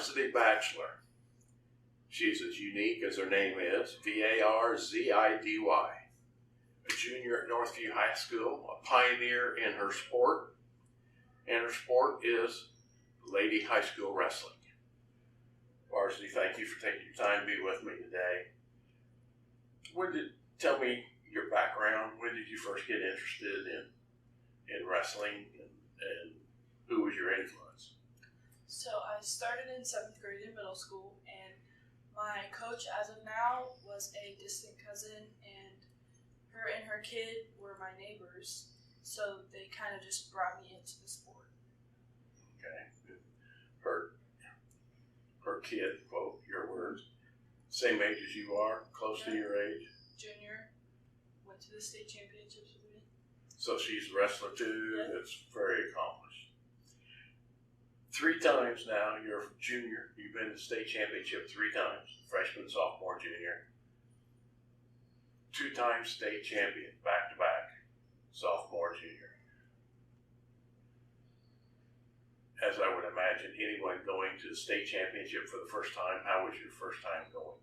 Varsity Batchelor. She's as unique as her name is, Varzidy. A junior at Northview High School, a pioneer in her sport, and her sport is Lady High School Wrestling. Varsity, thank you for taking your time to be with me today. Tell me your background. When did you first get interested in wrestling, and who was your influence? So I started in 7th grade in middle school, and my coach as of now was a distant cousin, and her kid were my neighbors, so they kind of just brought me into the sport. Okay. Her kid, quote your words, same age as you are, close to your age? Junior, went to the state championships with me. So she's a wrestler too. Yeah. That's very accomplished. 3 times now, you're a junior. You've been to state championship 3 times, freshman, sophomore, junior. 2 times state champion, back to back, sophomore, junior. As I would imagine, anyone going to the state championship for the first time, how was your first time going?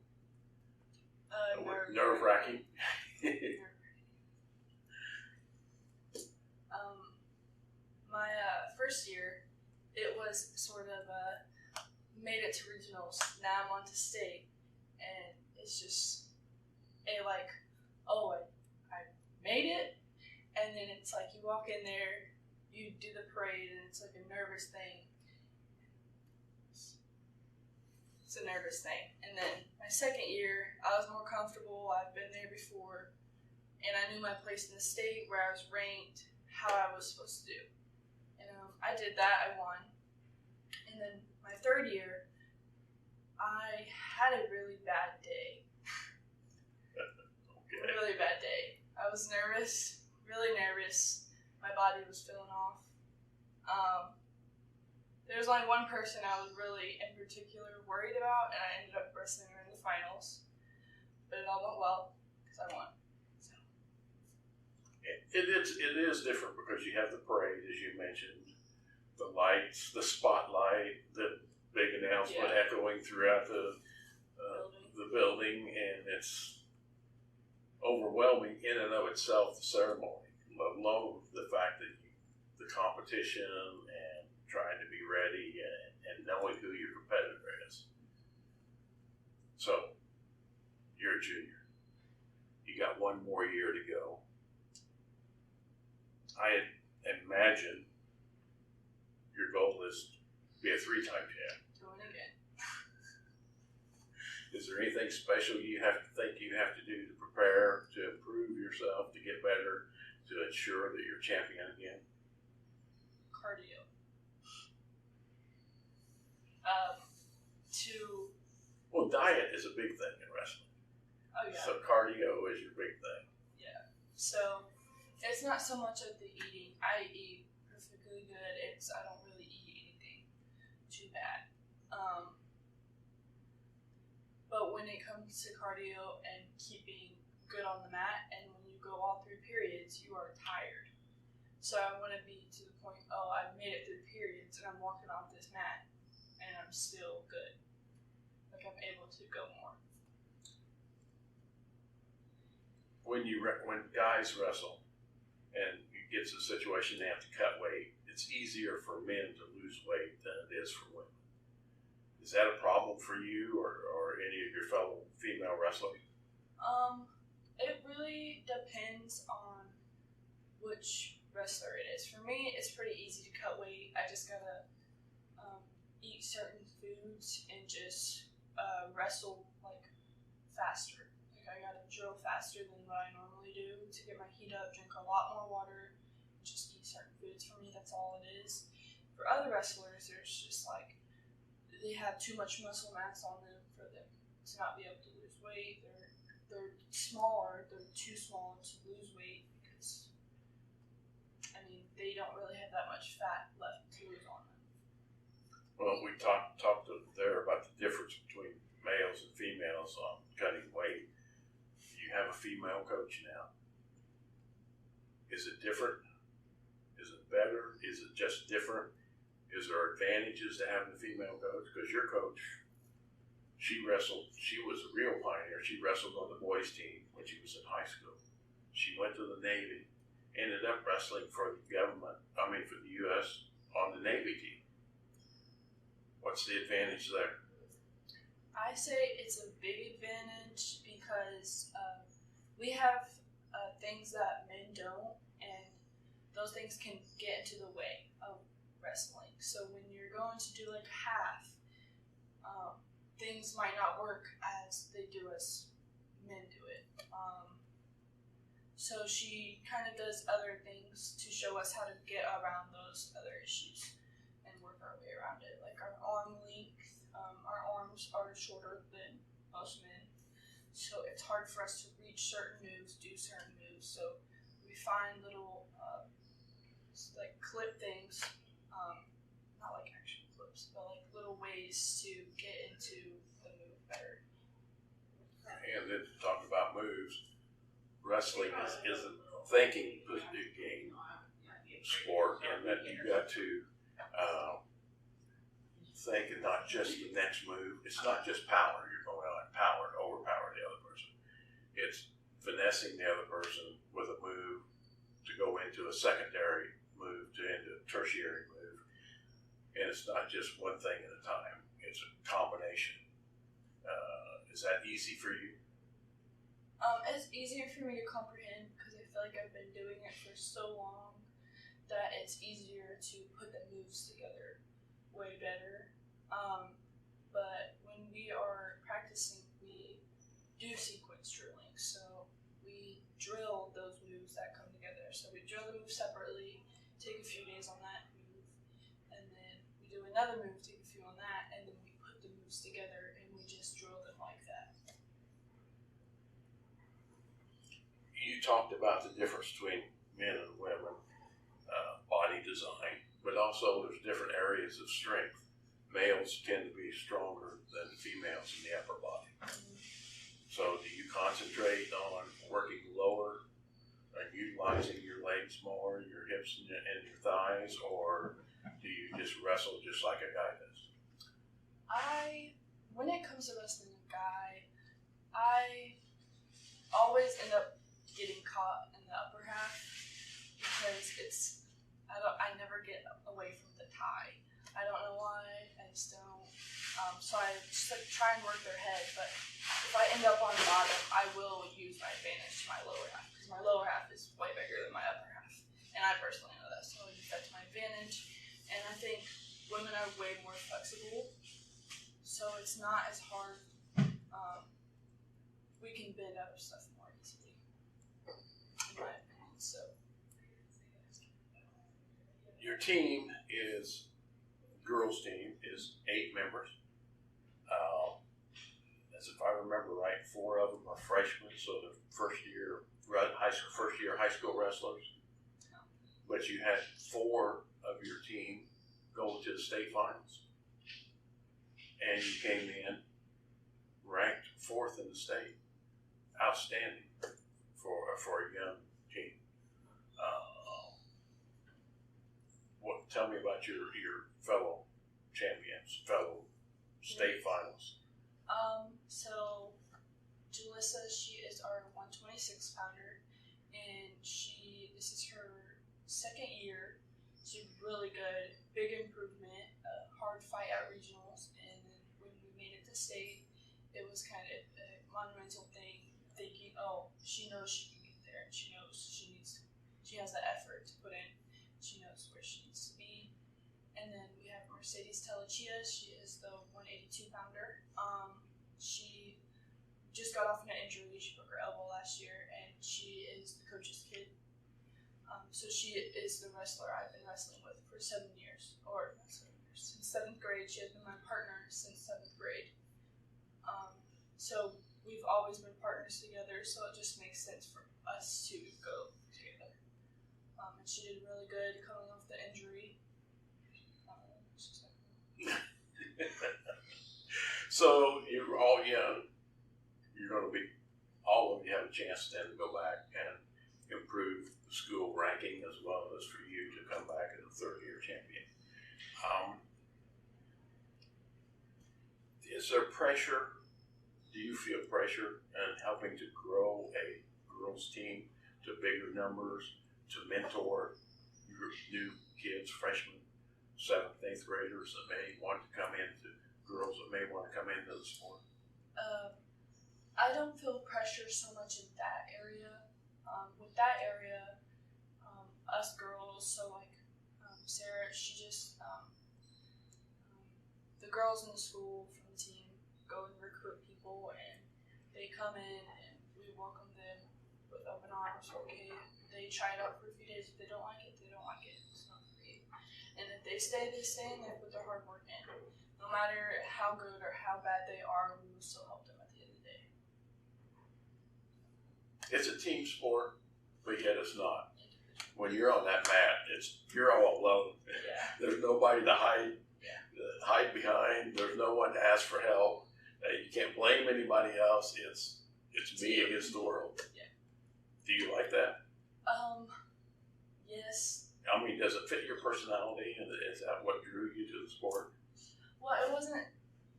Nerve-wracking? My first year, it was sort of made it to regionals. Now I'm on to state, and it's just I made it, and then it's like you walk in there, you do the parade, and it's like a nervous thing. It's a nervous thing. And then my second year, I was more comfortable. I've been there before, and I knew my place in the state, where I was ranked, how I was supposed to do. And I did that. I won. And then my third year, I had a really bad day. Okay. A really bad day. I was nervous, really nervous. My body was feeling off. There was only one person I was really in particular worried about, and I ended up wrestling her in the finals. But it all went well because I won. So. It is different because you have the parade, as you mentioned, the lights, the spotlight, the big announcement echoing throughout the building, and it's overwhelming in and of itself, the ceremony, let alone the fact that the competition and trying to be ready and knowing who your competitor is. So, you're a junior. You got 1 more year to go. I imagine your goal is to be a 3-time champ. Doing it again. Is there anything special you have to do to prepare, to improve yourself, to get better, to ensure that you're champion again? Cardio. Well, diet is a big thing in wrestling. Oh yeah. So cardio is your big thing. Yeah. So it's not so much of the eating. I eat perfectly good. I don't really eat anything too bad. But when it comes to cardio and keeping good on the mat, and when you go all through periods, you are tired. So I want to be to the point, I've made it through periods, and I'm walking off this mat, and I'm still good. Like I'm able to go more. When guys wrestle, and it gets to a situation they have to cut weight, it's easier for men to lose weight than it is for women. Is that a problem for you or any of your fellow female wrestlers? It really depends on which wrestler it is. For me, it's pretty easy to cut weight. I just gotta eat certain foods and just wrestle like faster. Like I gotta drill faster than what I normally do to get my heat up, drink a lot more water, just eat certain foods. For me, that's all it is. For other wrestlers, there's just like they have too much muscle mass on them for them to not be able to lose weight. They're smaller, they're too small to lose weight because they don't really have that much fat left to lose on them. Well, we talked there about the difference between males and females on cutting weight. You have a female coach now. Is it different? Is it better? Is it just different? Is there advantage advantages to having a female coach? Because your coach, she was a real pioneer. She wrestled on the boys' team when she was in high school. She went to the Navy, ended up wrestling for the for the U.S. on the Navy team. What's the advantage there? I say it's a big advantage because we have things that men don't, and those things can get into the way of wrestling. So when you're going to do like half, things might not work as they do as men do it. So she kind of does other things to show us how to get around those other issues and work our way around it. Like our arm length, our arms are shorter than most men, so it's hard for us to reach certain moves, do certain moves. So we find little like clip things, not like action clips, but like little ways to get into the move better. And then to talk about moves, wrestling is a thinking game sport, in that you got to think and not just the next move. It's not just power. You're going on power to overpower the other person. It's finessing the other person with a move to go into a secondary move to into a tertiary move. And it's not just one thing at a time. It's a combination. Is that easy for you? It's easier for me to comprehend because I feel like I've been doing it for so long that it's easier to put the moves together way better. But when we are practicing, we do sequence drilling. So we drill those moves that come together. So we drill the move separately, take a few days on that move, and then we do another move, take a few on that, and then we put the moves together and we just drill them like that. You talked about the difference between men and women, body design, but also there's different areas of strength. Males tend to be stronger than females in the upper body. So do you concentrate on working lower and utilizing your legs more, your hips and your thighs, or do you just wrestle just like a guy does? When it comes to wrestling a guy, I always end up getting caught in the upper half because I never get away from the tie. I don't know why, I just don't. So I just like try and work their head, but if I end up on the bottom, I will use my advantage to my lower half because my lower half is way bigger than my upper half, and I personally know that, so I use that to my advantage. And I think women are way more flexible, so it's not as hard. We can bend other stuff more easily, in my opinion. So your team girls team is 8 members. As if I remember right, 4 of them are freshmen, so the first year high school wrestlers. But you had 4 of your team go to the state finals, and you came in ranked 4th in the state. Outstanding for a young team. Tell me about your fellow champions, fellow state finals. So Jalissa, she is our 126 pounder, and this is her 2nd year. She's really good, big improvement, hard fight at regionals, and then when we made it to state, it was kind of a monumental thing, thinking, oh, she knows she can get there, and she knows she has the effort to put in, she knows where she needs to be. And then we have Mercedes Telechia, she is the 182 pounder. She just got off an injury, she broke her elbow last year, and she is the coach's kid. So she is the wrestler I've been wrestling with for 7 years, or not 7 years, since 7th grade. She has been my partner since 7th grade. So we've always been partners together, so it just makes sense for us to go together. And she did really good coming off the injury. So you're all young. You're going to be, all of you have a chance then to go back and improve the school ranking, as well as for you to come back as a 3rd-year champion. Is there pressure? Do you feel pressure in helping to grow a girls team to bigger numbers, to mentor your new kids, freshmen, 7th, 8th graders that may want to come into, girls that may want to come into the sport? I don't feel pressure so much in that area. With that area, us girls, so like Sarah, she just, the girls in the school from the team go and recruit people, and they come in and we welcome them with open arms. Okay, they try it out for a few days. If they don't like it, they don't like it. It's not for you. And if they stay, they stay, and they put their hard work in. No matter how good or how bad they are, we will still help them at the end of the day. It's a team sport, but yet it's not. When you're on that mat, you're all alone. Yeah. There's nobody to hide behind. There's no one to ask for help. You can't blame anybody else. It's me against the world. Yeah. Do you like that? Yes. I mean, does it fit your personality? And is that what drew you to the sport? Well, it wasn't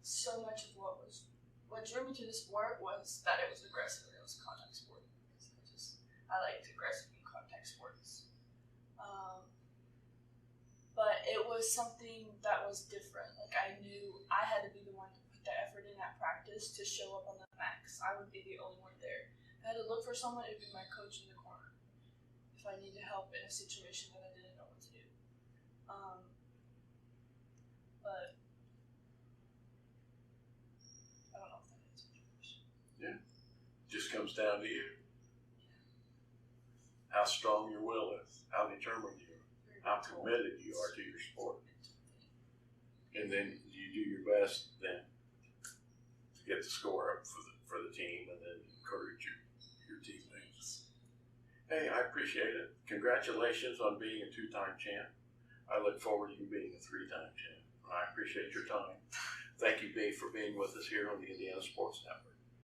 so much of what drew me to the sport was that it was aggressive. It was a contact sport. I liked aggressive and contact sports. But it was something that was different. Like, I knew I had to be the one to put the effort in at practice to show up on the max. I would be the only one there. If I had to look for someone, it would be my coach in the corner. If I needed help in a situation that I didn't know what to do. But I don't know if that answers your question. Yeah. Just comes down to you. How strong your will is, how determined you are, how committed you are to your sport. And then you do your best then to get the score up for the team, and then encourage your teammates. Hey, I appreciate it. Congratulations on being a 2-time champ. I look forward to you being a 3-time champ. I appreciate your time. Thank you, B, for being with us here on the Indiana Sports Network.